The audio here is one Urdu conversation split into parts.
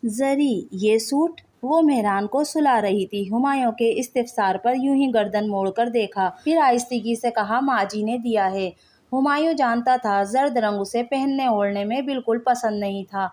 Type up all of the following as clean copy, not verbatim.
زری یہ سوٹ؟ وہ مہران کو سلا رہی تھی۔ ہمایوں کے استفسار پر یوں ہی گردن موڑ کر دیکھا، پھر آہستگی سے کہا ماں جی نے دیا ہے۔ ہمایوں جانتا تھا زرد رنگ اسے پہننے اوڑھنے میں بالکل پسند نہیں تھا،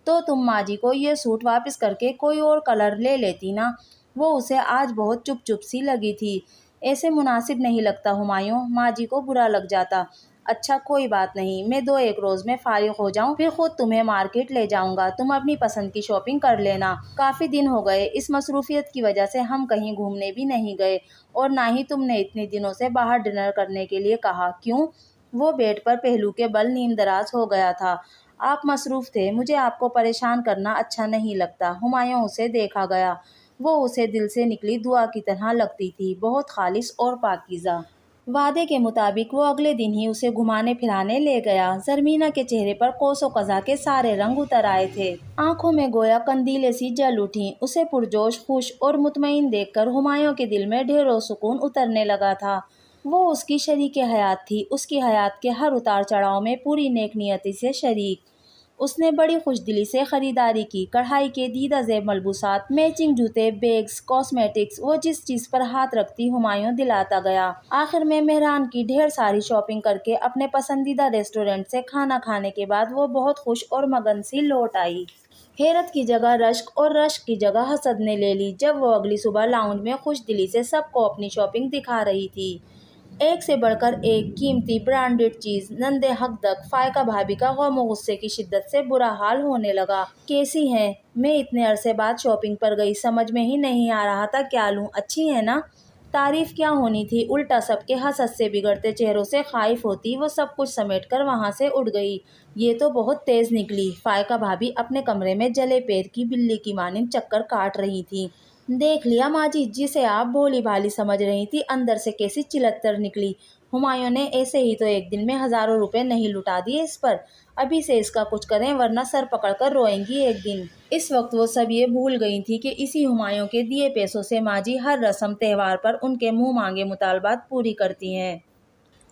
تو تم ماں جی کو یہ سوٹ واپس کر کے کوئی اور کلر لے لیتی نا۔ وہ اسے آج بہت چپ چپ سی لگی تھی۔ ایسے مناسب نہیں لگتا ہمایوں، ماں جی کو برا لگ جاتا۔ اچھا کوئی بات نہیں، میں 2-1 روز میں فارغ ہو جاؤں پھر خود تمہیں مارکیٹ لے جاؤں گا، تم اپنی پسند کی شاپنگ کر لینا۔ کافی دن ہو گئے، اس مصروفیت کی وجہ سے ہم کہیں گھومنے بھی نہیں گئے، اور نہ ہی تم نے اتنے دنوں سے باہر ڈنر کرنے کے لیے کہا۔ کیوں؟ وہ بیڈ پر پہلو کے بل نیم دراز ہو گیا تھا۔ آپ مصروف تھے، مجھے آپ کو پریشان کرنا اچھا نہیں لگتا۔ ہمایوں اسے دیکھا گیا، وہ اسے دل سے نکلی دعا کی طرح لگتی تھی، بہت خالص اور پاکیزہ۔ وعدے کے مطابق وہ اگلے دن ہی اسے گھمانے پھرانے لے گیا۔ زرمینہ کے چہرے پر قوس و قزح کے سارے رنگ اتر آئے تھے، آنکھوں میں گویا قندیلیں سی جل اٹھیں۔ اسے پرجوش، خوش اور مطمئن دیکھ کر ہمایوں کے دل میں ڈھیروں سکون اترنے لگا تھا۔ وہ اس کی شریک حیات تھی، اس کی حیات کے ہر اتار چڑھاؤ میں پوری نیک نیتی سے شریک۔ اس نے بڑی خوش دلی سے خریداری کی، کڑھائی کے دیدہ زیب ملبوسات، میچنگ جوتے، بیگز، کاسمیٹکس، وہ جس چیز پر ہاتھ رکھتی ہمایوں دلاتا گیا۔ آخر میں مہران کی ڈھیر ساری شاپنگ کر کے اپنے پسندیدہ ریسٹورنٹ سے کھانا کھانے کے بعد وہ بہت خوش اور مگن سی لوٹ آئی۔ حیرت کی جگہ رشک اور رشک کی جگہ حسد نے لے لی جب وہ اگلی صبح لاؤنج میں خوش دلی سے سب کو اپنی شاپنگ دکھا رہی تھی۔ ایک سے بڑھ کر ایک قیمتی برانڈڈ چیز۔ نندے حق دک فائقہ بھابھی کا غم و غصے کی شدت سے برا حال ہونے لگا۔ کیسی ہیں؟ میں اتنے عرصے بعد شاپنگ پر گئی، سمجھ میں ہی نہیں آ رہا تھا کیا لوں، اچھی ہیں نا؟ تعریف کیا ہونی تھی، الٹا سب کے حسد سے بگڑتے چہروں سے خائف ہوتی وہ سب کچھ سمیٹ کر وہاں سے اٹھ گئی۔ یہ تو بہت تیز نکلی۔ فائقہ بھابھی اپنے کمرے میں جلے پیر کی بلی کی مانند چکر کاٹ رہی تھیں۔ دیکھ لیا ماں جی، جسے آپ بھولی بھالی سمجھ رہی تھی اندر سے کیسی چلتر نکلی۔ ہمایوں نے ایسے ہی تو ایک دن میں ہزاروں روپے نہیں لٹا دیے اس پر، ابھی سے اس کا کچھ کریں ورنہ سر پکڑ کر روئیں گی ایک دن۔ اس وقت وہ سب یہ بھول گئی تھی کہ اسی ہمایوں کے دیے پیسوں سے ماں جی ہر رسم تہوار پر ان کے منہ مانگے مطالبات پوری کرتی ہیں۔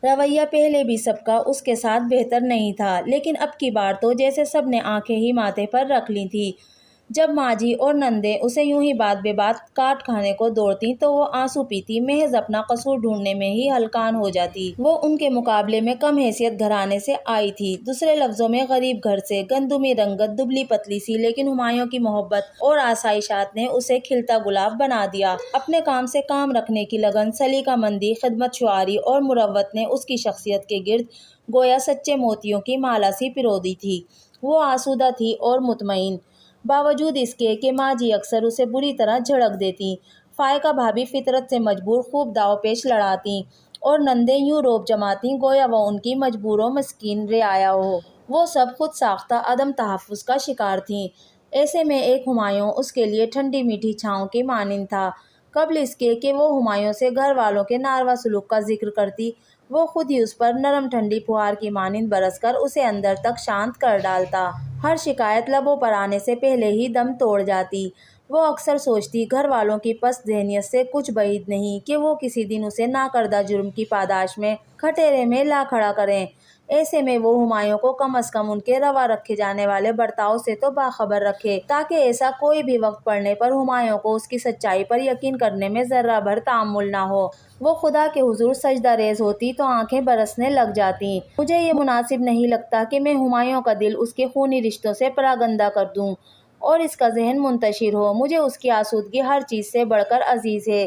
رویہ پہلے بھی سب کا اس کے ساتھ بہتر نہیں تھا، لیکن اب کی بار تو جیسے سب نے آنکھیں ہی ماتھے پر رکھ لی تھیں۔ جب ماں جی اور نندیں اسے یوں ہی بات بے بات کاٹ کھانے کو دوڑتی تو وہ آنسو پیتی، محض اپنا قصور ڈھونڈنے میں ہی ہلکان ہو جاتی۔ وہ ان کے مقابلے میں کم حیثیت گھرانے سے آئی تھی، دوسرے لفظوں میں غریب گھر سے، گندمی رنگت، دبلی پتلی سی، لیکن ہمایوں کی محبت اور آسائشات نے اسے کھلتا گلاب بنا دیا۔ اپنے کام سے کام رکھنے کی لگن، سلیقہ مندی، خدمت شعاری اور مروت نے اس کی شخصیت کے گرد گویا سچے موتیوں کی مالا سی پرو دی تھی۔ وہ آسودہ تھی اور مطمئن، باوجود اس کے کہ ماں جی اکثر اسے بری طرح جھڑک دیتی۔ فائقہ بھابھی فطرت سے مجبور خوب داؤ پیچ لڑاتی اور نندیں یوں روب جماتی گویا وہ ان کی مجبور و مسکین رعایا ہو۔ وہ سب خود ساختہ عدم تحفظ کا شکار تھیں۔ ایسے میں ایک ہمایوں اس کے لیے ٹھنڈی میٹھی چھاؤں کی مانند تھا۔ قبل اس کے کہ وہ ہمایوں سے گھر والوں کے ناروا سلوک کا ذکر کرتی، وہ خود ہی اس پر نرم ٹھنڈی پھوہار کی مانند برس کر اسے اندر تک شانت کر ڈالتا۔ ہر شکایت لبوں پر آنے سے پہلے ہی دم توڑ جاتی۔ وہ اکثر سوچتی گھر والوں کی پست ذہنیت سے کچھ بعید نہیں کہ وہ کسی دن اسے ناکردہ جرم کی پاداش میں کھٹیرے میں لا کھڑا کریں۔ ایسے میں وہ ہمایوں کو کم از کم ان کے روا رکھے جانے والے برتاؤ سے تو باخبر رکھے، تاکہ ایسا کوئی بھی وقت پڑنے پر ہمایوں کو اس کی سچائی پر یقین کرنے میں ذرہ بھر تأمل نہ ہو۔ وہ خدا کے حضور سجدہ ریز ہوتی تو آنکھیں برسنے لگ جاتیں۔ مجھے یہ مناسب نہیں لگتا کہ میں ہمایوں کا دل اس کے خونی رشتوں سے پراگندہ کر دوں اور اس کا ذہن منتشر ہو۔ مجھے اس کی آسودگی ہر چیز سے بڑھ کر عزیز ہے۔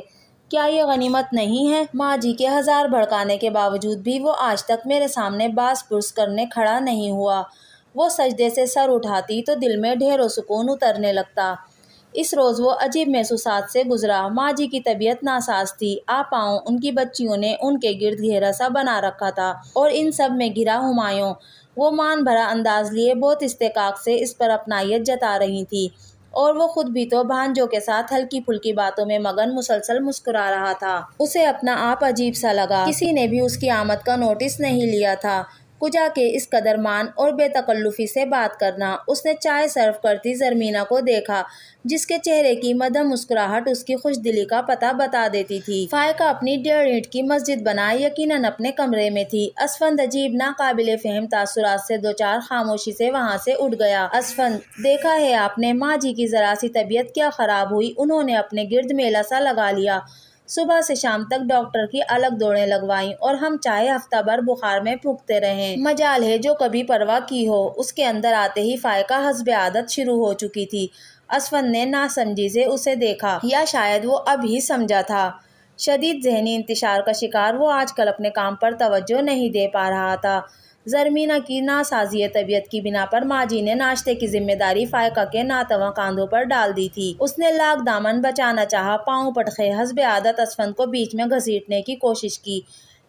کیا یہ غنیمت نہیں ہے؟ ماں جی کے ہزار بھڑکانے کے باوجود بھی وہ آج تک میرے سامنے باس پرس کرنے کھڑا نہیں ہوا۔ وہ سجدے سے سر اٹھاتی تو دل میں ڈھیروں سکون اترنے لگتا۔ اس روز وہ عجیب محسوسات سے گزرا۔ ماں جی کی طبیعت ناساز تھی، آپاؤں ان کی بچیوں نے ان کے گرد گھیرا سا بنا رکھا تھا اور ان سب میں گھرا ہمایوں۔ وہ مان بھرا انداز لیے بہت استحقاق سے اس پر اپنائیت جتا رہی تھی، اور وہ خود بھی تو بھانجوں کے ساتھ ہلکی پھلکی باتوں میں مگن مسلسل مسکرا رہا تھا۔ اسے اپنا آپ عجیب سا لگا، کسی نے بھی اس کی آمد کا نوٹس نہیں لیا تھا۔ کجا کے اس قدر مان اور بے تکلفی سے بات کرنا۔ اس نے چائے سرو کرتی زرمینا کو دیکھا جس کے چہرے کی مدھم مسکراہٹ اس کی خوش دلی کا پتہ بتا دیتی تھی۔ فائقہ اپنی 1.5 اینٹ کی مسجد بنائے یقیناً اپنے کمرے میں تھی۔ اسفند عجیب ناقابل فہم تاثرات سے دوچار خاموشی سے وہاں سے اٹھ گیا۔ اسفند، دیکھا ہے آپ نے ماں جی کی ذرا سی طبیعت کیا خراب ہوئی، انہوں نے اپنے گرد میلہ سا لگا لیا، صبح سے شام تک ڈاکٹر کی الگ دوڑیں لگوائیں اور ہم چاہے ہفتہ بھر بخار میں پھونکتے رہیں۔ مجال ہے جو کبھی پرواہ کی ہو۔ اس کے اندر آتے ہی فائقہ حسب عادت شروع ہو چکی تھی۔ اسفند نے ناسمجھی سے اسے دیکھا، یا شاید وہ اب ہی سمجھا تھا۔ شدید ذہنی انتشار کا شکار وہ آج کل اپنے کام پر توجہ نہیں دے پا رہا تھا۔ زرمینا کی ناسازی طبیعت کی بنا پر ماں جی نے ناشتے کی ذمہ داری فائقہ کے ناتواں کاندھوں پر ڈال دی تھی۔ اس نے لاکھ دامن بچانا چاہا، پاؤں پٹخے حسب عادت اسفند کو بیچ میں گھسیٹنے کی کوشش کی،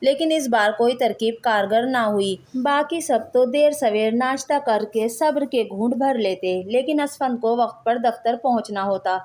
لیکن اس بار کوئی ترکیب کارگر نہ ہوئی۔ باقی سب تو دیر سویر ناشتہ کر کے صبر کے گھونٹ بھر لیتے، لیکن اسفند کو وقت پر دفتر پہنچنا ہوتا۔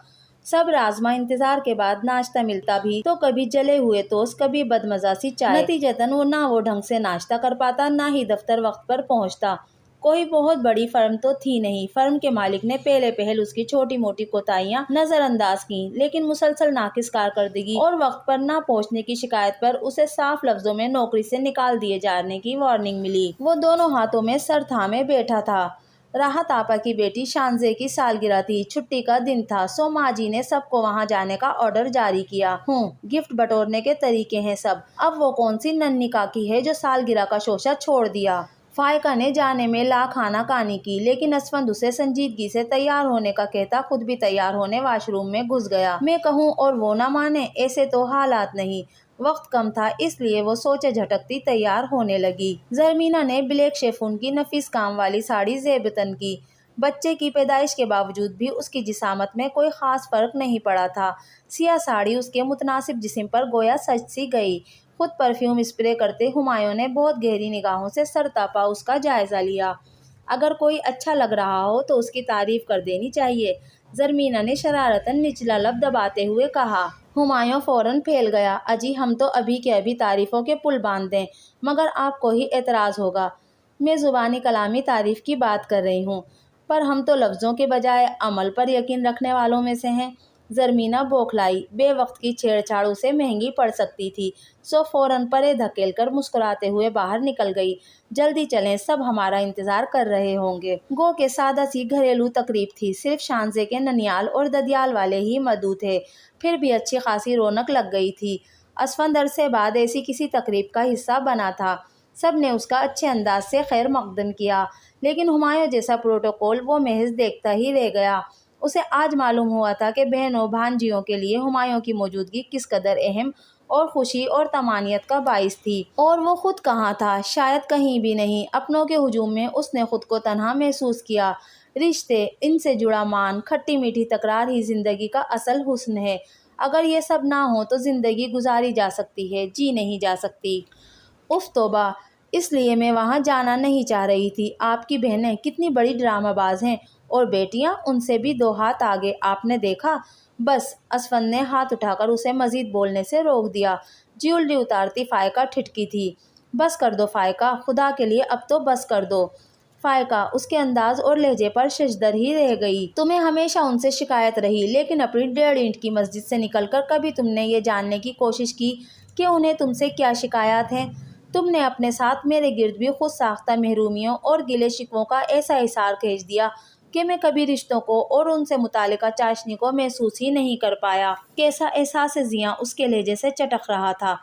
صبر آزما انتظار کے بعد ناشتہ ملتا بھی تو کبھی جلے ہوئے توست، کبھی بدمزہ سی چائے۔ نتیجتاً وہ نہ وہ ڈھنگ سے ناشتہ کر پاتا، نہ ہی دفتر وقت پر پہنچتا۔ کوئی بہت بڑی فرم تو تھی نہیں۔ فرم کے مالک نے پہلے پہل اس کی چھوٹی موٹی کوتاہیاں نظر انداز کیں، لیکن مسلسل ناقص کارکردگی اور وقت پر نہ پہنچنے کی شکایت پر اسے صاف لفظوں میں نوکری سے نکال دیے جانے کی وارننگ ملی۔ وہ دونوں ہاتھوں میں سر تھامے بیٹھا تھا۔ راحت آپا کی بیٹی شانزے کی سالگرہ تھی، چھٹی کا دن تھا، سو ماں جی نے سب کو وہاں جانے کا آرڈر جاری کیا۔ گفٹ بٹورنے کے طریقے ہیں سب۔ اب وہ کون سی ننھی کاکی ہے جو سالگرہ کا شوشہ چھوڑ دیا؟ فائقہ نے جانے میں لاکھ آنا کانی کی، لیکن اسفند اسے سنجیدگی سے تیار ہونے کا کہتا خود بھی تیار ہونے واش روم میں گھس گیا۔ میں کہوں اور وہ نہ مانے، ایسے تو حالات نہیں۔ وقت کم تھا اس لیے وہ سوچے جھٹکتی تیار ہونے لگی۔ زرمینا نے بلیک شیفون کی نفیس کام والی ساڑی زیب تن کی۔ بچے کی پیدائش کے باوجود بھی اس کی جسامت میں کوئی خاص فرق نہیں پڑا تھا۔ سیاہ ساڑی اس کے متناسب جسم پر گویا سج سی گئی۔ خود پرفیوم اسپرے کرتے ہمایوں نے بہت گہری نگاہوں سے سرتاپا اس کا جائزہ لیا۔ اگر کوئی اچھا لگ رہا ہو تو اس کی تعریف کر دینی چاہیے، زرمینا نے شرارتاً نچلا لب دباتے ہوئے کہا۔ ہمایوں فوراً پھیل گیا۔ اجی ہم تو ابھی کے ابھی تعریفوں کے پل باندھ دیں، مگر آپ کو ہی اعتراض ہوگا۔ میں زبانی کلامی تعریف کی بات کر رہی ہوں، پر ہم تو لفظوں کے بجائے عمل پر یقین رکھنے والوں میں سے ہیں۔ زرمینا بوکھلائی، بے وقت کی چھیڑ چھاڑ اسے مہنگی پڑ سکتی تھی، سو فوراً پرے دھکیل کر مسکراتے ہوئے باہر نکل گئی۔ جلدی چلیں، سب ہمارا انتظار کر رہے ہوں گے۔ گو کہ سادہ سی گھریلو تقریب تھی، صرف شانزے کے ننیال اور ددیال والے ہی مدعو تھے، پھر بھی اچھی خاصی رونق لگ گئی تھی۔ اسفند عرصے بعد ایسی کسی تقریب کا حصہ بنا تھا۔ سب نے اس کا اچھے انداز سے خیر مقدم کیا، لیکن ہمایوں جیسا پروٹوکول وہ محض دیکھتا ہی رہ گیا۔ اسے آج معلوم ہوا تھا کہ بہنوں بھانجیوں کے لیے ہمایوں کی موجودگی کس قدر اہم اور خوشی اور طمانینت کا باعث تھی۔ اور وہ خود کہاں تھا؟ شاید کہیں بھی نہیں۔ اپنوں کے ہجوم میں اس نے خود کو تنہا محسوس کیا۔ رشتے، ان سے جڑا مان، کھٹی میٹھی تکرار ہی زندگی کا اصل حسن ہے۔ اگر یہ سب نہ ہو تو زندگی گزاری جا سکتی ہے، جی نہیں جا سکتی۔ اف توبہ! اس لیے میں وہاں جانا نہیں چاہ رہی تھی۔ آپ کی بہنیں کتنی بڑی ڈرامہ باز ہیں، اور بیٹیاں ان سے بھی 2 ہاتھ آگے، آپ نے دیکھا؟ بس! اسفند نے ہاتھ اٹھا کر اسے مزید بولنے سے روک دیا۔ جیولری اتارتی فائقہ ٹھٹکی تھی۔ بس کر دو فائقہ، خدا کے لیے اب تو بس کر دو۔ فائقہ اس کے انداز اور لہجے پر ششدر ہی رہ گئی۔ تمہیں ہمیشہ ان سے شکایت رہی، لیکن اپنی 1.5 اینٹ کی مسجد سے نکل کر کبھی تم نے یہ جاننے کی کوشش کی کہ انہیں تم سے کیا شکایات ہیں؟ تم نے اپنے ساتھ میرے گرد بھی خود ساختہ محرومیوں اور گلے شکووں کا ایسا حصار کھینچ دیا کہ میں کبھی رشتوں کو اور ان سے متعلقہ چاشنی کو محسوس ہی نہیں کر پایا۔ کیسا احساس زیاں اس کے لہجے سے چٹک رہا تھا۔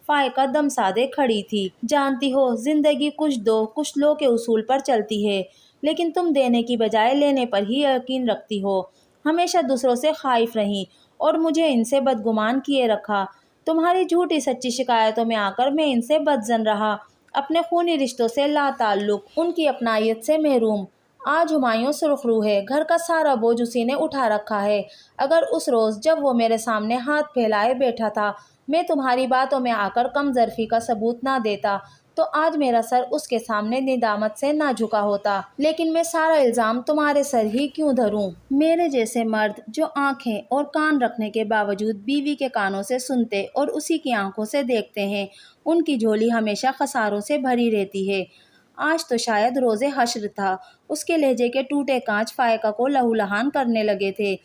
فائقہ دم سادے کھڑی تھی۔ جانتی ہو، زندگی کچھ دو کچھ لو کے اصول پر چلتی ہے، لیکن تم دینے کی بجائے لینے پر ہی یقین رکھتی ہو۔ ہمیشہ دوسروں سے خائف رہیں اور مجھے ان سے بدگمان کیے رکھا۔ تمہاری جھوٹی سچی شکایتوں میں آ کر میں ان سے بدظن رہا، اپنے خونی رشتوں سے لا تعلق، ان کی اپنائیت سے محروم۔ آج ہمایوں سرخ رو ہے، گھر کا سارا بوجھ اسی نے اٹھا رکھا ہے۔ اگر اس روز جب وہ میرے سامنے ہاتھ پھیلائے بیٹھا تھا میں تمہاری باتوں میں آ کر کم ظرفی کا ثبوت نہ دیتا تو آج میرا سر اس کے سامنے ندامت سے نہ جھکا ہوتا، لیکن میں سارا الزام تمہارے سر ہی کیوں دھروں؟ میرے جیسے مرد جو آنکھیں اور کان رکھنے کے باوجود بیوی کے کانوں سے سنتے اور اسی کی آنکھوں سے دیکھتے ہیں، ان کی جھولی ہمیشہ خساروں سے بھری رہتی ہے۔ آج تو شاید روز حشر تھا۔ اس کے لہجے کے ٹوٹے کانچ فائقہ کو لہولہان کرنے لگے تھے۔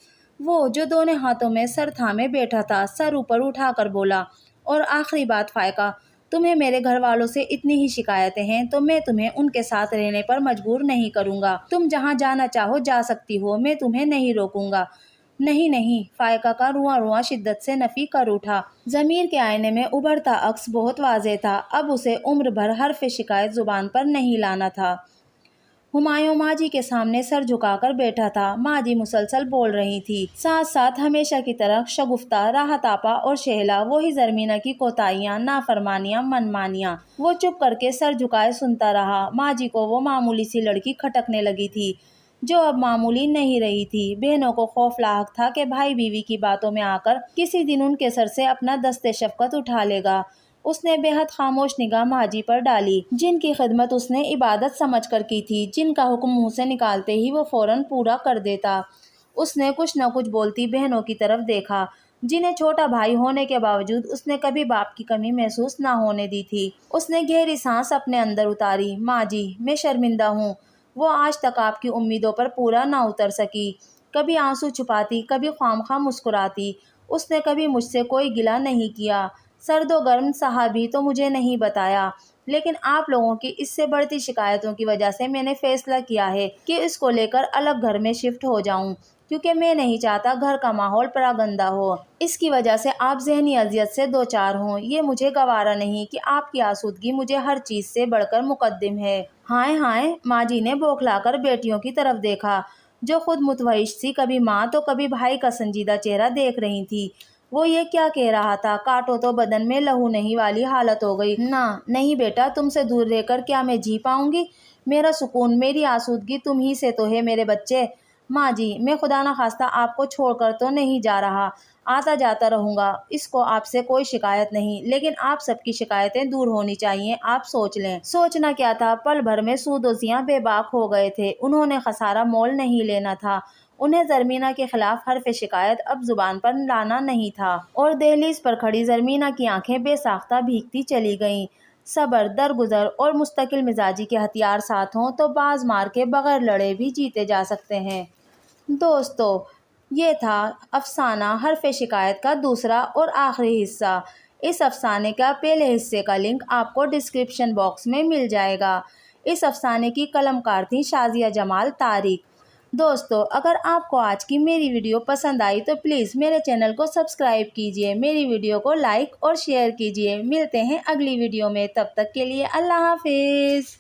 وہ جو دونوں ہاتھوں میں سر تھامے بیٹھا تھا، سر اوپر اٹھا کر بولا، اور آخری بات فائقہ، تمہیں میرے گھر والوں سے اتنی ہی شکایتیں ہیں تو میں تمہیں ان کے ساتھ رہنے پر مجبور نہیں کروں گا۔ تم جہاں جانا چاہو جا سکتی ہو، میں تمہیں نہیں روکوں گا۔ نہیں نہیں، فائقہ کا رواں رواں شدت سے نفی کر اٹھا۔ ضمیر کے آئینے میں ابھرتا عکس بہت واضح تھا، اب اسے عمر بھر حرف شکایت زبان پر نہیں لانا تھا۔ ہمایوں ماں جی کے سامنے سر جھکا کر بیٹھا تھا۔ ماں جی مسلسل بول رہی تھی، ساتھ ساتھ ہمیشہ کی طرح شگفتہ، راحت آپا اور شہلا، وہی زرمینہ کی کوتاہیاں، نافرمانیاں، منمانیاں۔ وہ چپ کر کے سر جھکائے سنتا رہا۔ ماں جی کو وہ معمولی سی لڑکی کھٹکنے لگی تھی جو اب معمولی نہیں رہی تھی۔ بہنوں کو خوف لاحق تھا کہ بھائی بیوی کی باتوں میں آ کر کسی دن ان کے سر سے اپنا دست شفقت اٹھا لے گا۔ اس نے بے حد خاموش نگاہ ماں جی پر ڈالی، جن کی خدمت اس نے عبادت سمجھ کر کی تھی، جن کا حکم منہ سے نکالتے ہی وہ فوراً پورا کر دیتا۔ اس نے کچھ نہ کچھ بولتی بہنوں کی طرف دیکھا، جنہیں چھوٹا بھائی ہونے کے باوجود اس نے کبھی باپ کی کمی محسوس نہ ہونے دی تھی۔ اس نے گہری سانس اپنے اندر اتاری۔ ماں جی، میں شرمندہ ہوں، وہ آج تک آپ کی امیدوں پر پورا نہ اتر سکی۔ کبھی آنسو چھپاتی، کبھی خواہ مسکراتی۔ اس نے کبھی مجھ سے کوئی گلہ نہیں کیا، سرد و گرم سہا بھی تو مجھے نہیں بتایا، لیکن آپ لوگوں کی اس سے بڑھتی شکایتوں کی وجہ سے میں نے فیصلہ کیا ہے کہ اس کو لے کر الگ گھر میں شفٹ ہو جاؤں، کیونکہ میں نہیں چاہتا گھر کا ماحول پراگندہ ہو۔ اس کی وجہ سے آپ ذہنی اذیت سے دوچار ہوں۔ یہ مجھے گوارا نہیں کہ آپ کی آسودگی مجھے ہر چیز سے بڑھ کر مقدم ہے۔ ہائے ہائے، ماں جی نے بوکھلا کر بیٹیوں کی طرف دیکھا، جو خود متوحش سی، کبھی ماں تو کبھی بھائی کا سنجیدہ چہرہ دیکھ رہی تھی۔ وہ یہ کیا کہہ رہا تھا؟ کاٹو تو بدن میں لہو نہیں والی حالت ہو گئی۔ نہیں بیٹا، تم سے دور رہ کر کیا میں جی پاؤں گی؟ میرا سکون، میری آسودگی تم ہی سے تو ہے میرے بچے۔ ماں جی، میں خدا نخواستہ آپ کو چھوڑ کر تو نہیں جا رہا، آتا جاتا رہوں گا، اس کو آپ سے کوئی شکایت نہیں، لیکن آپ سب کی شکایتیں دور ہونی چاہیے۔ آپ سوچ لیں۔ سوچنا کیا تھا، پل بھر میں سود و زیاں بے باک ہو گئے تھے۔ انہوں نے خسارہ مول نہیں لینا تھا، انہیں زرمینہ کے خلاف حرف شکایت اب زبان پر لانا نہیں تھا۔ اور دہلیز پر کھڑی زرمینہ کی آنکھیں بے ساختہ بھیگتی چلی گئیں۔ صبر، درگزر اور مستقل مزاجی کے ہتھیار ساتھ ہوں تو باز مار کے بغیر لڑے بھی جیتے جا سکتے ہیں۔ دوستو، یہ تھا افسانہ حرف شکایت کا دوسرا اور آخری حصہ۔ اس افسانے کا پہلے حصے کا لنک آپ کو ڈسکرپشن باکس میں مل جائے گا۔ اس افسانے کی قلمکار تھیں شازیہ جمال طارق۔ دوستو، اگر آپ کو آج کی میری ویڈیو پسند آئی تو پلیز میرے چینل کو سبسکرائب کیجیے، میری ویڈیو کو لائک اور شیئر کیجیے۔ ملتے ہیں اگلی ویڈیو میں، تب تک کے لیے اللہ حافظ۔